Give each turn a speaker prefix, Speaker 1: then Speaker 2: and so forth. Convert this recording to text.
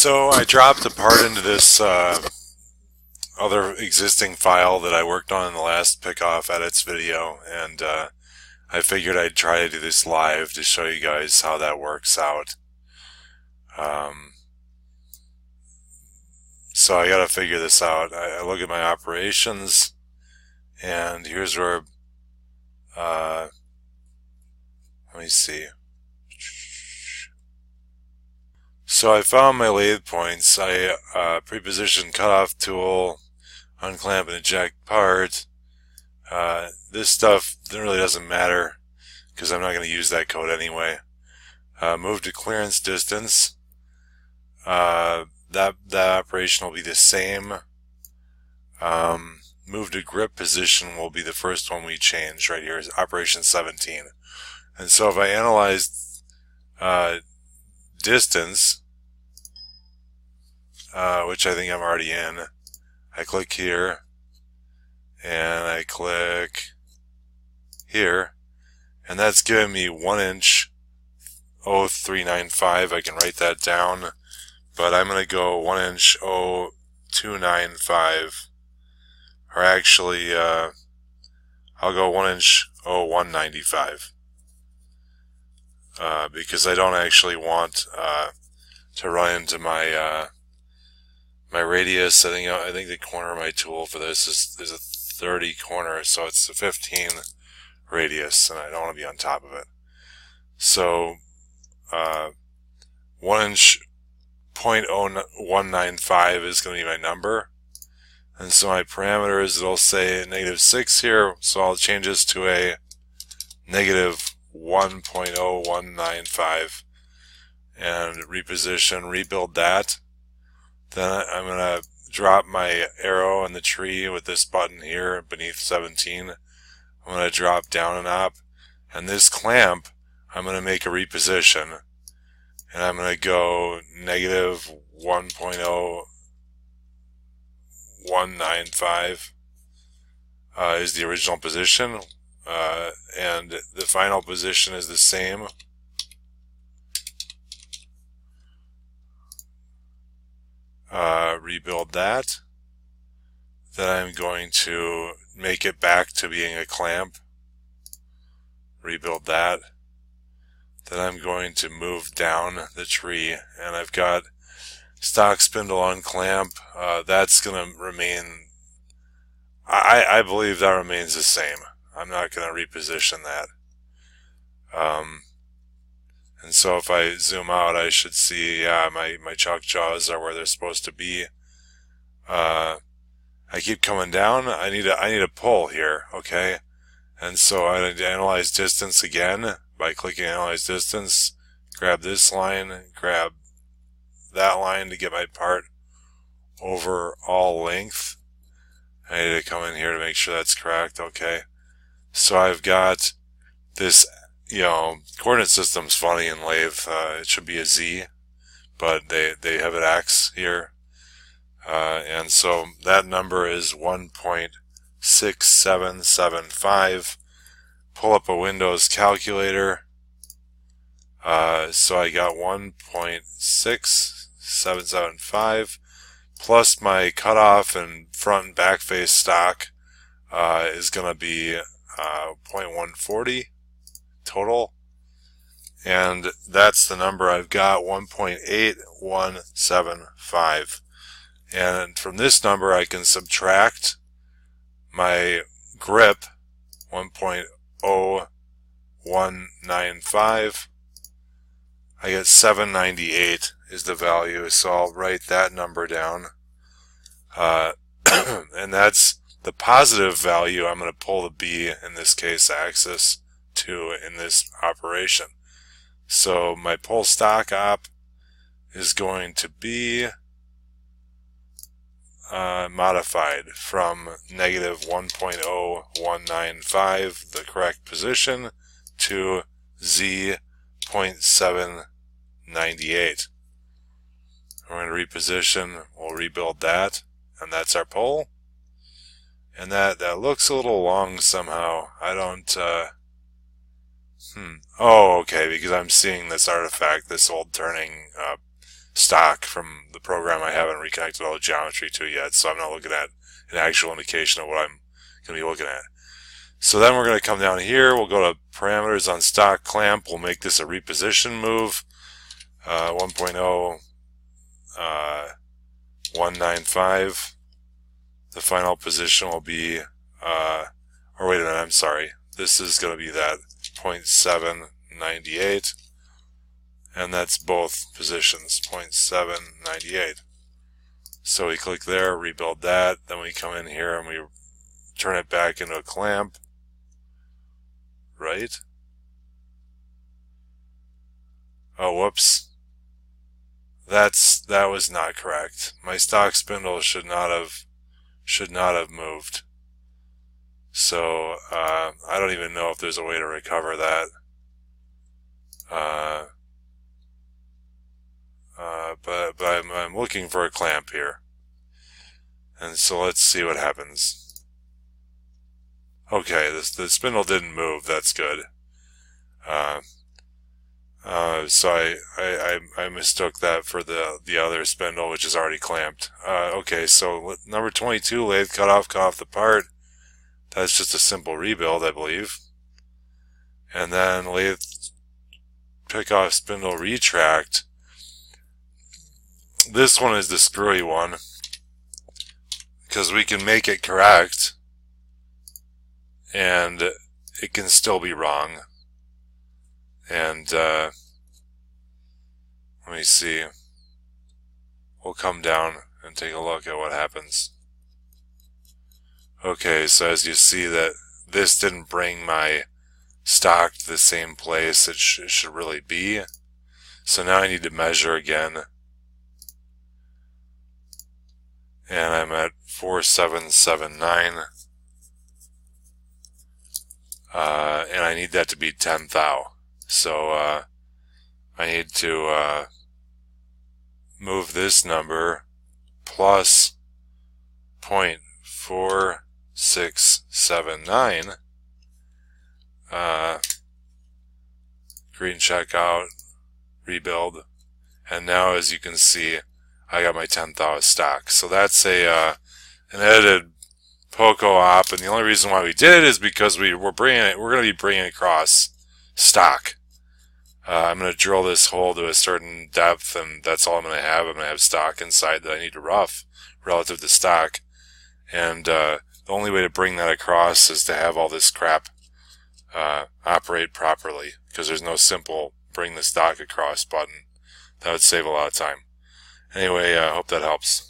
Speaker 1: So I dropped a part into this other existing file that I worked on in the last Pickoff edits video, and I figured I'd try to do this live to show you guys how that works out. So I gotta figure this out. I look at my operations, and here's where, let me see. So I found my lathe points. I pre-positioned cutoff tool, unclamp and eject part. This stuff really doesn't matter because I'm not going to use that code anyway. Move to clearance distance. That operation will be the same. Move to grip position will be the first one we change right here, is operation 17. And so if I analyze distance, which I think I'm already in, I click here and I click here, and that's giving me 1 inch 0.395. I can write that down, but I'm going to go 1 inch 0.295, or actually I'll go 1 inch 0.195 because I don't actually want to run into my my radius. I think the corner of my tool for this is a 30 corner, so it's a 15 radius, and I don't want to be on top of it. So 1 inch 0.0195 is going to be my number, and so my parameters, it'll say -6 here, so I'll change this to a -1.0195 and reposition, rebuild that. Then I'm going to drop my arrow in the tree with this button here beneath 17. I'm going to drop down and up, and this clamp I'm going to make a reposition, and I'm going to go -1.0195 is the original position, and the final position is the same. Rebuild that. Then I'm going to make it back to being a clamp. Rebuild that. Then I'm going to move down the tree, and I've got stock spindle unclamp. That's going to remain, I believe that remains the same. I'm not going to reposition that. And so if I zoom out, I should see, my chalk jaws are where they're supposed to be. I keep coming down. I need a pull here, okay? And so I need to analyze distance again by clicking analyze distance. Grab this line, grab that line to get my part over all length. I need to come in here to make sure that's correct, okay? So I've got this, coordinate system's funny in lathe. It should be a Z, but they have an X here. And so that number is 1.6775. Pull up a Windows calculator. So I got 1.6775 plus my cutoff and front and back face stock is going to be 0.140 total. And that's the number I've got, 1.8175. And from this number I can subtract my grip, 1.0195. I get 798 is the value, so I'll write that number down. And that's the positive value I'm going to pull the B, in this case axis, to in this operation. So my pull stock op is going to be modified from -1.0195, the correct position, to Z.798. We're going to reposition, we'll rebuild that, and that's our pull. And that looks a little long somehow. I don't, oh, okay, because I'm seeing this artifact, this old turning stock from the program. I haven't reconnected all the geometry to yet, so I'm not looking at an actual indication of what I'm going to be looking at. So then we're going to come down here, we'll go to parameters on stock clamp, we'll make this a reposition move, 1.0, 195. The final position will be, or wait a minute, I'm sorry, this is going to be that 0.798, and that's both positions, 0.798. So we click there, rebuild that, then we come in here and we turn it back into a clamp, right? Oh, whoops. That was not correct. My stock spindle should not have moved. So I don't even know if there's a way to recover that. But I'm looking for a clamp here, and so let's see what happens. Okay, the spindle didn't move. That's good. So I mistook that for the other spindle, which is already clamped. Okay, so number 22, lathe cut off the part. That's just a simple rebuild, I believe. And then lathe Pickoff spindle retract. This one is the screwy one, because we can make it correct and it can still be wrong. And let me see, we'll come down and take a look at what happens. Okay, so as you see, that this didn't bring my stock to the same place it should really be. So now I need to measure again, and I'm at 4779, and I need that to be 10 thou. So I need to move this number plus 0.4679, green check out, rebuild, and now as you can see, I got my 10 thou stock. So that's an edited Poco op, and the only reason why we did it is because we're going to be bringing it across stock. I'm going to drill this hole to a certain depth, and that's all I'm going to have. I'm going to have stock inside that I need to rough relative to stock, and the only way to bring that across is to have all this crap operate properly, because there's no simple bring the stock across button. That would save a lot of time. Anyway, I hope that helps.